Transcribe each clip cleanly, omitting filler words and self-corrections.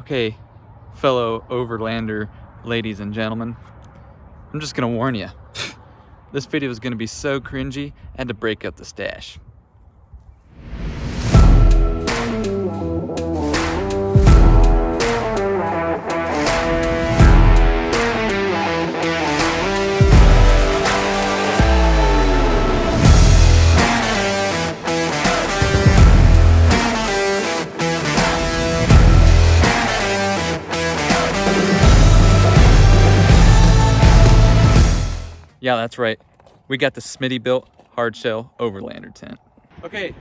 Okay, fellow Overlander ladies and gentlemen, I'm just gonna warn you. This video is gonna be so cringy, I had to break up the stash. Yeah, that's right. We got the Smittybilt hardshell Overlander tent. Okay,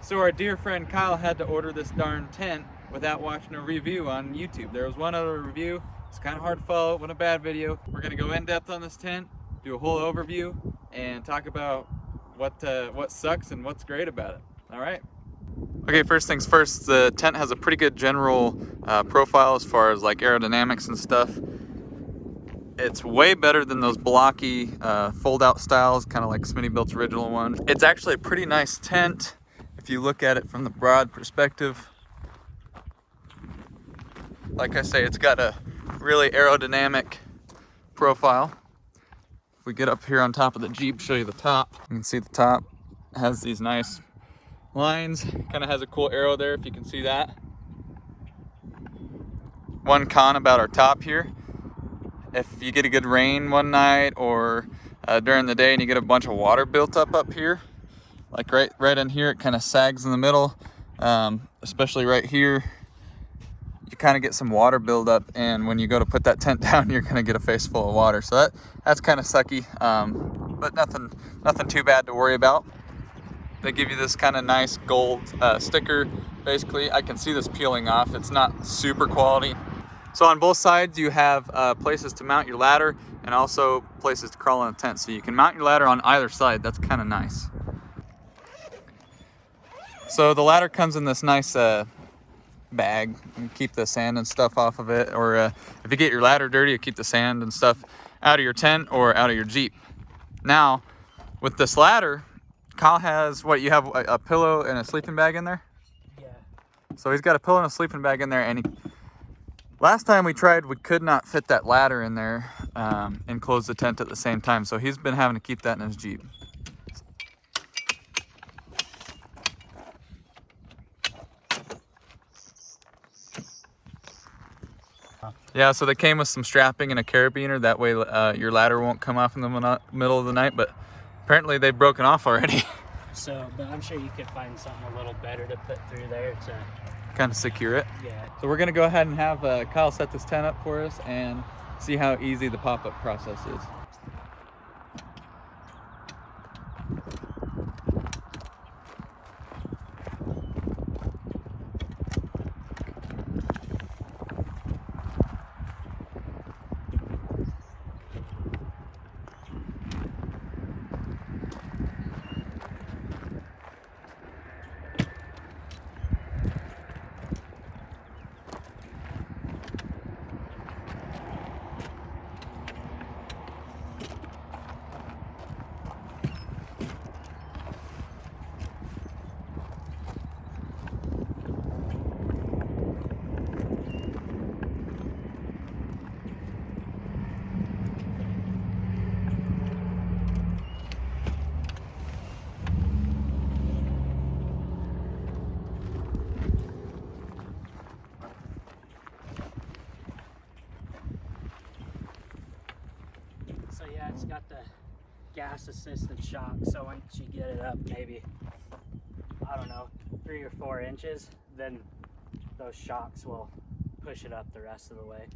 so our dear friend Kyle had to order this darn tent without watching a review on YouTube. There was one other review. It's kind of hard to follow. It wasn't a bad video. We're gonna go in depth on this tent, do a whole overview, and talk about what sucks and what's great about it. All right. Okay, first things first. The tent has a pretty good general profile as far as like aerodynamics and stuff. It's way better than those blocky fold-out styles, kind of like Smittybilt's original one. It's actually a pretty nice tent if you look at it from the broad perspective. Like I say, it's got a really aerodynamic profile. If we get up here on top of the Jeep, show you the top. You can see the top has these nice lines. Kind of has a cool arrow there, if you can see that. One con about our top here: if you get a good rain one night or during the day and you get a bunch of water built up here, like right in here, it kind of sags in the middle, especially right here, you kind of get some water buildup, and when you go to put that tent down, you're gonna get a face full of water. So that's kind of sucky, but nothing too bad to worry about. They give you this kind of nice gold sticker. Basically, I can see this peeling off. It's not super quality. So on both sides you have places to mount your ladder and also places to crawl in a tent. So you can mount your ladder on either side. That's kind of nice. So the ladder comes in this nice bag. You can keep the sand and stuff off of it. Or if you get your ladder dirty, you keep the sand and stuff out of your tent or out of your Jeep. Now, with this ladder, Kyle has, what, you have a pillow and a sleeping bag in there? Yeah. So he's got a pillow and a sleeping bag in there, and last time we tried, we could not fit that ladder in there and close the tent at the same time. So he's been having to keep that in his Jeep. Yeah, so they came with some strapping and a carabiner. That way your ladder won't come off in the middle of the night, but apparently they've broken off already. So, but I'm sure you could find something a little better to put through there to kind of secure it. Yeah. So we're gonna go ahead and have Kyle set this tent up for us and see how easy the pop-up process is. So yeah, it's got the gas assisted shock, so once you get it up maybe, I don't know, 3 or 4 inches, then those shocks will push it up the rest of the way.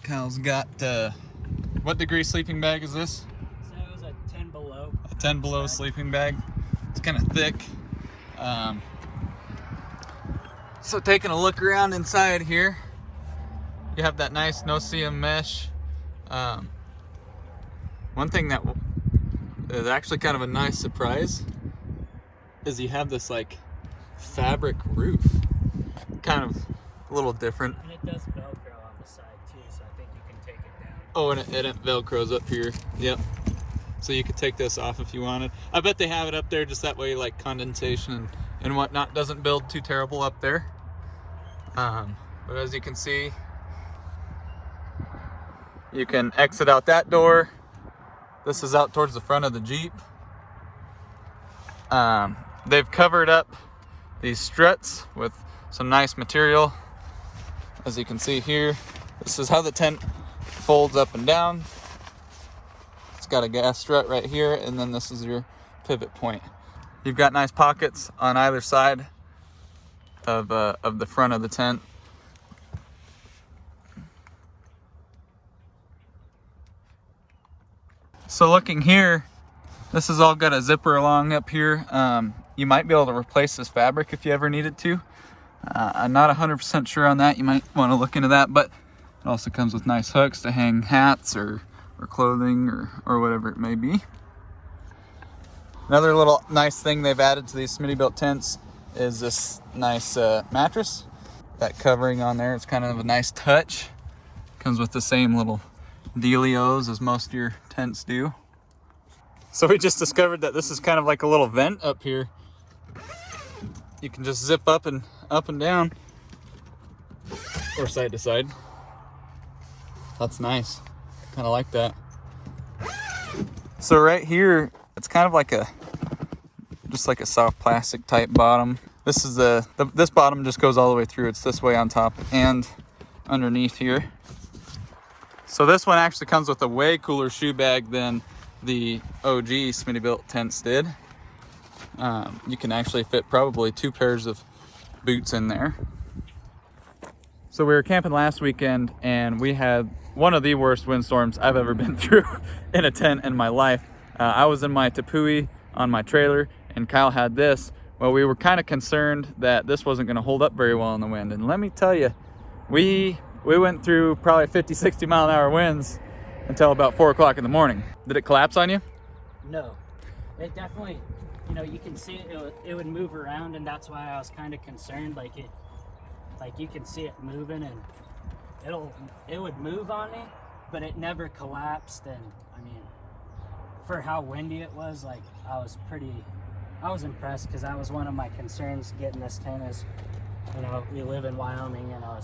Kyle's got, what degree sleeping bag is this? So it was a 10 below. A 10 below sleeping bag. It's kind of thick. So taking a look around inside here, you have that nice no-seam mesh. One thing that is actually kind of a nice surprise is you have this like fabric roof, kind of a little different. And it does Velcro on the side too, so I think you can take it down. Oh, and it Velcros up here. Yep. So you could take this off if you wanted. I bet they have it up there just that way, like condensation and whatnot doesn't build too terrible up there. But as you can see, you can exit out that door. This is out towards the front of the Jeep. They've covered up these struts with some nice material. As you can see here, this is how the tent folds up and down. It's got a gas strut right here, and then this is your pivot point. You've got nice pockets on either side of the front of the tent. So looking here, this has all got a zipper along up here. You might be able to replace this fabric if you ever needed to. I'm not 100% sure on that. You might want to look into that, but it also comes with nice hooks to hang hats or clothing or whatever it may be. Another little nice thing they've added to these Smittybilt tents is this nice mattress. That covering on there, it's kind of a nice touch. Comes with the same little dealios as most of your tents do. So we just discovered that this is kind of like a little vent up here. You can just zip up and down, or side to side. That's nice. Kind of like that. So right here, it's kind of like just like a soft plastic type bottom. This is this bottom just goes all the way through. It's this way on top and underneath here. So this one actually comes with a way cooler shoe bag than the OG Smittybilt tents did. You can actually fit probably 2 pairs of boots in there. So we were camping last weekend and we had one of the worst windstorms I've ever been through in a tent in my life. I was in my Tepui on my trailer and Kyle had this. Well, we were kind of concerned that this wasn't going to hold up very well in the wind. And let me tell you, we went through probably 50, 60 mile an hour winds until about 4 o'clock in the morning. Did it collapse on you? No, it definitely, you know, you can see it would move around, and that's why I was kind of concerned. Like you can see it moving, and it would move on me, but it never collapsed. And I mean, for how windy it was, like I was impressed, because that was one of my concerns getting this tent. Is, you know, we live in Wyoming, and I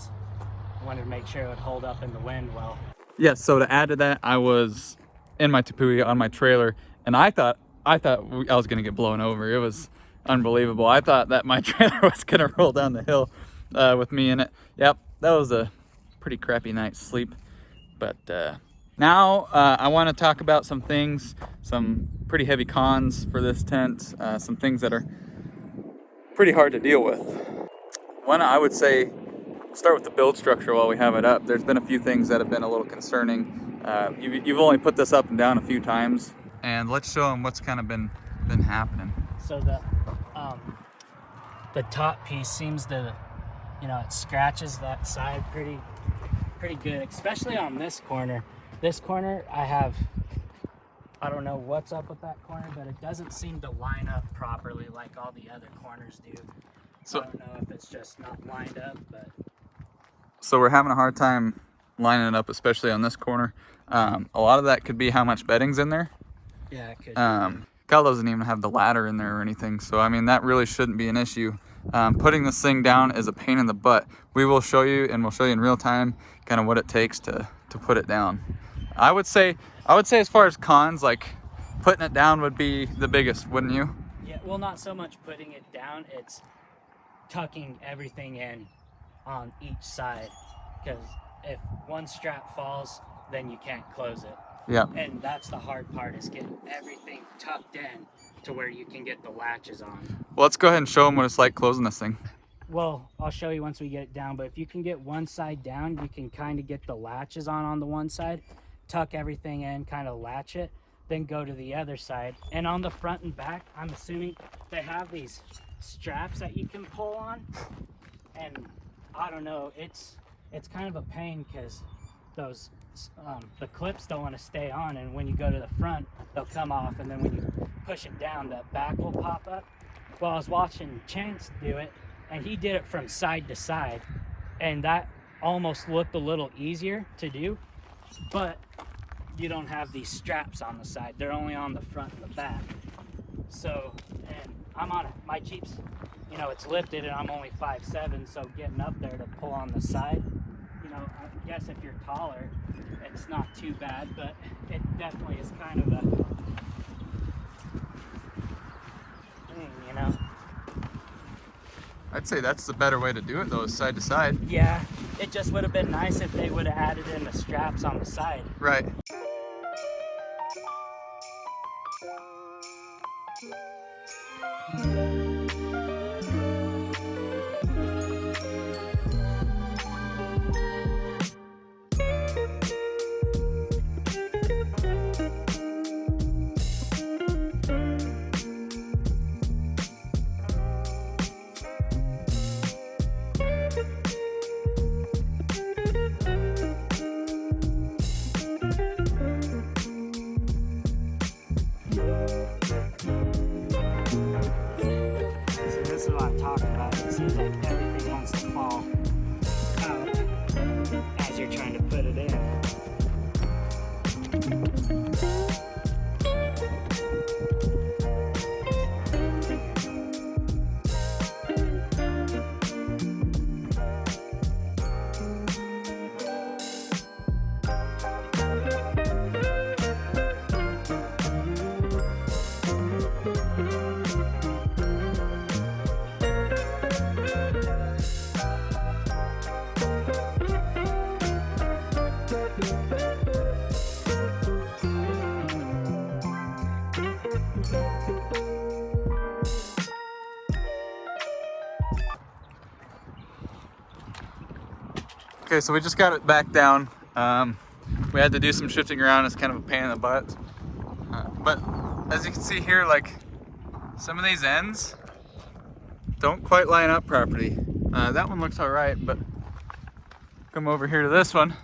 wanted to make sure it would hold up in the wind well. Yeah, so to add to that, I was in my Tepui on my trailer, and I thought I was gonna get blown over. It was unbelievable. I thought that my trailer was gonna roll down the hill with me in it. Yep, that was a pretty crappy night's sleep. But now I want to talk about some things, some pretty heavy cons for this tent, some things that are pretty hard to deal with. One, I would say, start with the build structure while we have it up. There's been a few things that have been a little concerning. You've only put this up and down a few times, and let's show them what's kind of been happening. So the top piece seems to, you know, it scratches that side pretty good, especially on this corner. This corner, I don't know what's up with that corner, but it doesn't seem to line up properly like all the other corners do. So I don't know if it's just not lined up, but. So we're having a hard time lining it up, especially on this corner. A lot of that could be how much bedding's in there. Yeah, it could. Kyle doesn't even have the ladder in there or anything, so I mean that really shouldn't be an issue. Putting this thing down is a pain in the butt. We will show you, and we'll show you in real time kind of what it takes to put it down. I would say as far as cons, like putting it down would be the biggest, wouldn't you? Yeah, well, not so much putting it down, it's tucking everything in on each side, because if one strap falls, then you can't close it. Yeah. And that's the hard part, is getting everything tucked in to where you can get the latches on. Well, let's go ahead and show them what it's like closing this thing. Well, I'll show you once we get it down, but if you can get one side down, you can kind of get the latches on the one side, tuck everything in, kind of latch it, then go to the other side. And on the front and back, I'm assuming they have these straps that you can pull on, and I don't know, it's kind of a pain because those the clips don't want to stay on, and when you go to the front they'll come off, and then when you push it down the back will pop up. Well, I was watching Chance do it, and he did it from side to side, and that almost looked a little easier to do, but you don't have these straps on the side. They're only on the front and the back. So, and I'm on it. My Jeep's, you know, it's lifted and I'm only 5'7", so getting up there to pull on the side, you know, I guess if you're taller, it's not too bad, but it definitely is kind of a thing, you know. I'd say that's the better way to do it though, is side to side. Yeah, it just would have been nice if they would have added in the straps on the side. Right. This is what I'm talking about. It seems like everything wants to fall out as you're trying to put it in. Okay, so we just got it back down. We had to do some shifting around. It's kind of a pain in the butt. But as you can see here, like some of these ends don't quite line up properly. That one looks all right, but come over here to this one.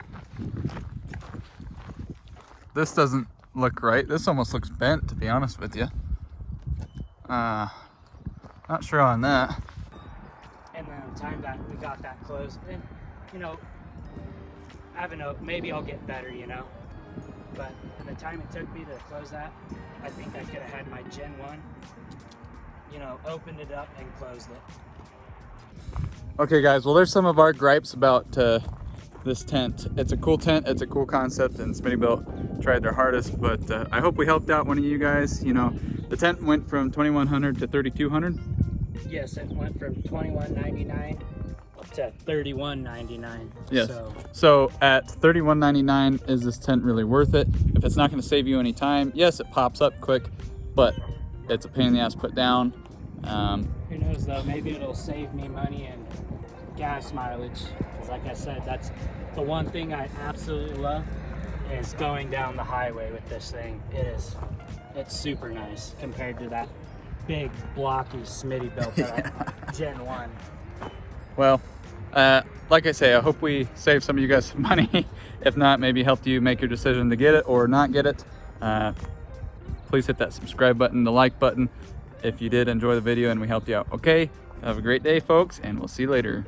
This doesn't look right. This almost looks bent, to be honest with you. Not sure on that. And then the time that we got that closed, and you know, I don't know, maybe I'll get better, you know. But in the time it took me to close that, I think I could have had my Gen 1, you know, opened it up and closed it. Okay guys, well there's some of our gripes about this tent. It's a cool tent, it's a cool concept, and Smittybilt tried their hardest, but I hope we helped out one of you guys. You know, the tent went from $2,100 to $3,200. Yes, it went from $21.99 to $31.99. Yes. So at $31.99, is this tent really worth it? If it's not going to save you any time, yes, it pops up quick, but it's a pain in the ass to put down. Who knows though? Maybe it'll save me money and gas mileage. Because like I said, that's the one thing I absolutely love is going down the highway with this thing. It's super nice compared to that big blocky Smittybilt that I Gen 1. Well, like I say, I hope we saved some of you guys some money. If not, maybe helped you make your decision to get it or not get it. Please hit that subscribe button, the like button if you did enjoy the video and we helped you out. Okay, have a great day, folks, and we'll see you later.